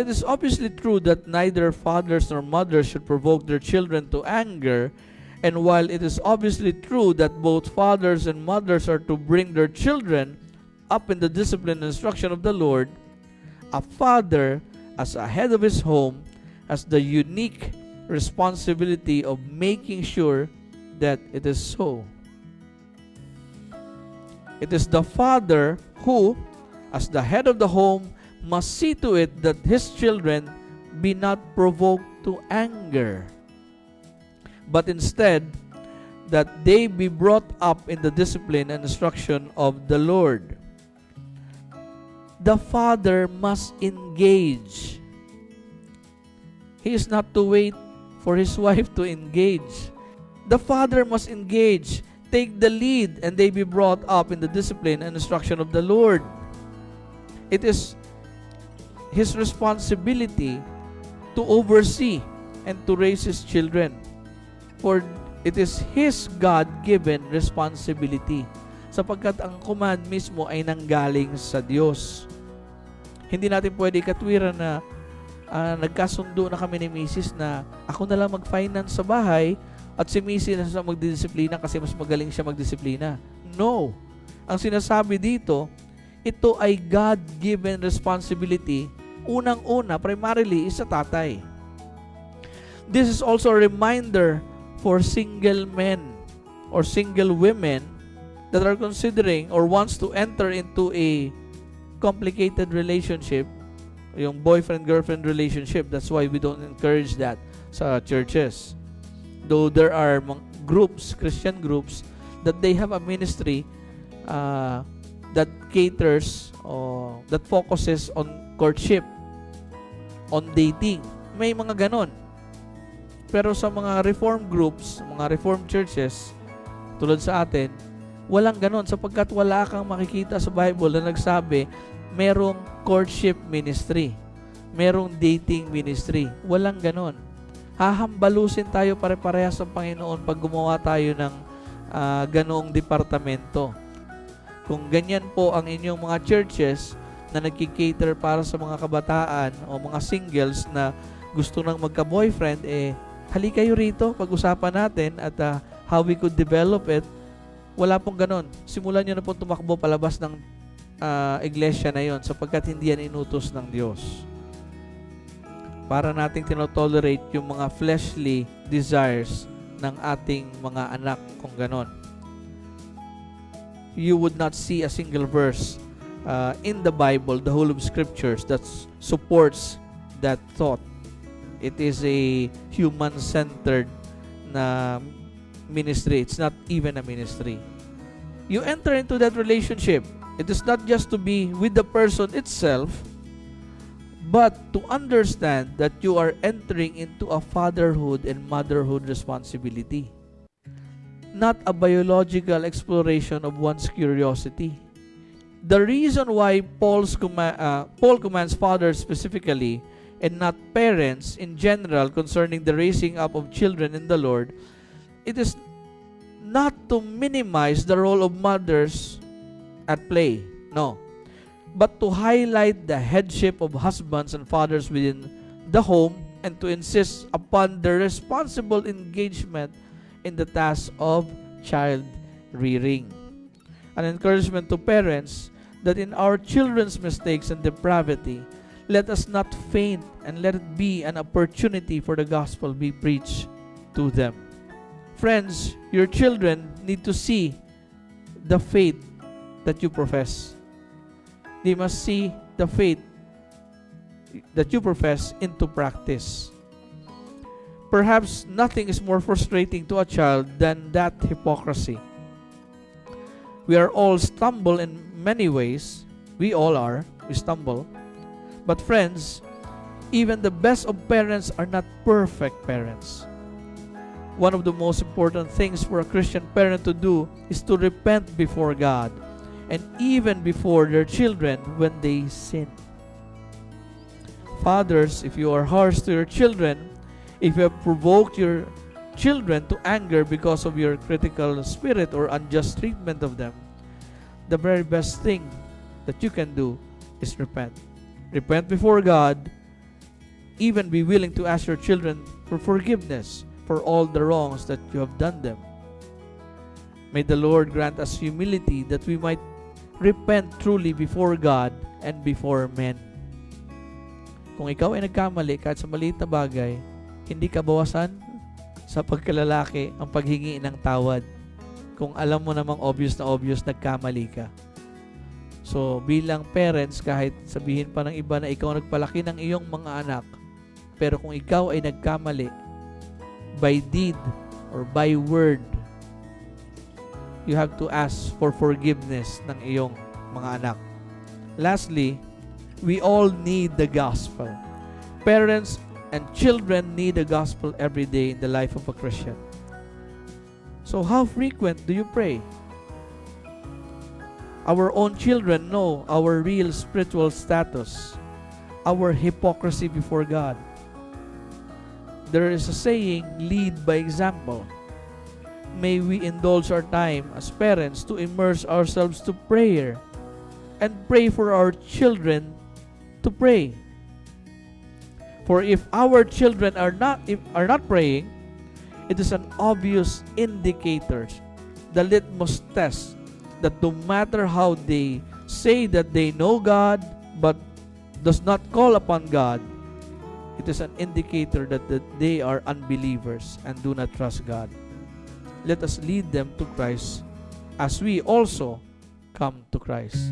it is obviously true that neither fathers nor mothers should provoke their children to anger, and while it is obviously true that both fathers and mothers are to bring their children up in the discipline and instruction of the Lord, a father, as a head of his home, has the unique responsibility of making sure that it is so. It is the father who, as the head of the home, must see to it that his children be not provoked to anger, but instead that they be brought up in the discipline and instruction of the Lord. The father must engage. He is not to wait for his wife to engage. The father must engage, take the lead, and they be brought up in the discipline and instruction of the Lord. It is his responsibility to oversee and to raise his children, for it is his God-given responsibility, sapagkat ang command mismo ay nanggaling sa Diyos. Hindi natin pwede katwiran na nagkasundo na kami ni Mrs. na ako na lang mag-finance sa bahay at si Mrs. na magdidisiplina kasi mas magaling siya magdisiplina. No. Ang sinasabi dito, ito ay God-given responsibility. Unang-una, primarily, is sa tatay. This is also a reminder for single men or single women that are considering or wants to enter into a complicated relationship, yung boyfriend-girlfriend relationship. That's why we don't encourage that sa churches. Though there are groups, Christian groups, that they have a ministry that caters or that focuses on courtship, on dating. May mga ganon. Pero sa mga reform groups, mga reform churches, tulad sa atin, walang ganon sapagkat wala kang makikita sa Bible na nagsabi merong courtship ministry, merong dating ministry. Walang ganon. Hahambalusin tayo pare-parehas ng Panginoon pag gumawa tayo ng ganoong departamento. Kung ganyan po ang inyong mga churches na nagki-cater para sa mga kabataan o mga singles na gusto nang magka-boyfriend, halika kayo rito, pag-usapan natin at how we could develop it. Wala pong ganon. Simulan nyo na pong tumakbo palabas ng iglesia na yon sapagkat hindi yan inutos ng Diyos. Para nating tinotolerate yung mga fleshly desires ng ating mga anak kung ganon. You would not see a single verse in the Bible, the whole of Scriptures, that supports that thought. It is a human-centered na ministry. It's not even a ministry. You enter into that relationship. It is not just to be with the person itself, but to understand that you are entering into a fatherhood and motherhood responsibility. Not a biological exploration of one's curiosity. The reason why Paul commands fathers specifically and not parents in general concerning the raising up of children in the Lord, it is not to minimize the role of mothers at play, no, but to highlight the headship of husbands and fathers within the home and to insist upon their responsible engagement in the task of child rearing. An encouragement to parents that in our children's mistakes and depravity, let us not faint and let it be an opportunity for the gospel be preached to them. Friends, your children need to see the faith that you profess. They must see the faith that you profess into practice. Perhaps nothing is more frustrating to a child than that hypocrisy. We are all stumble in many ways. We all are. We stumble. But friends, even the best of parents are not perfect parents. One of the most important things for a Christian parent to do is to repent before God and even before their children when they sin. Fathers, if you are harsh to your children, if you have provoked your children to anger because of your critical spirit or unjust treatment of them, the very best thing that you can do is repent. Repent before God even be willing to ask your children for forgiveness for all the wrongs that you have done them. May the Lord grant us humility that we might repent truly before God and before men. Kung ikaw ay nagkamali kahit sa maliit na bagay, hindi ka bawasan sa pagkalalaki ang paghingi ng tawad. Kung alam mo namang obvious nagkamali ka. So, bilang parents, kahit sabihin pa ng iba na ikaw nagpalaki ng iyong mga anak, pero kung ikaw ay nagkamali, by deed or by word, you have to ask for forgiveness ng iyong mga anak. Lastly, we all need the gospel. Parents and children need the gospel every day in the life of a Christian. So how frequent do you pray? Our own children know our real spiritual status, our hypocrisy before God. There is a saying, lead by example. May we indulge our time as parents to immerse ourselves to prayer and pray for our children to pray. For if our children are not praying, it is an obvious indicator, the litmus test, that no matter how they say that they know God but does not call upon God, it is an indicator that they are unbelievers and do not trust God. Let us lead them to Christ as we also come to Christ.